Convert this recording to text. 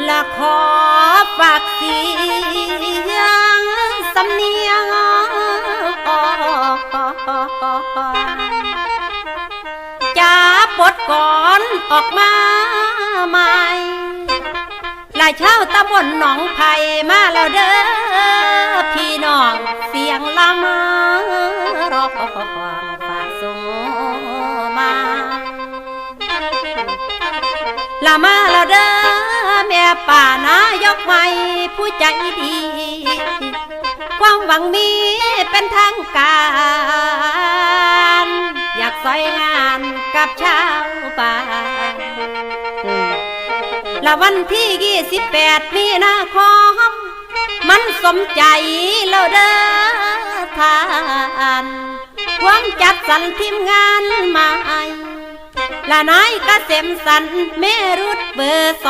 ละขอฝากเสียงสำเนียงจะปลดก่อนออกมาใหม่หลายเช้าตะบนหนองไผ่มาแล้วเด้อพี่น้องเสียงลำรอฝากส่งมาละมาแล้วเด้อแม่ป่านายกใหม่ผู้ใจดีความหวังมีเป็นทางการอยากซอยงานกับชาวบ้านละวันที่28 มีนาคมมันสมใจแล้วเด้อท่านความจัดสรรทีมงานมาละนายเกษมสันเมรุตเบอร์2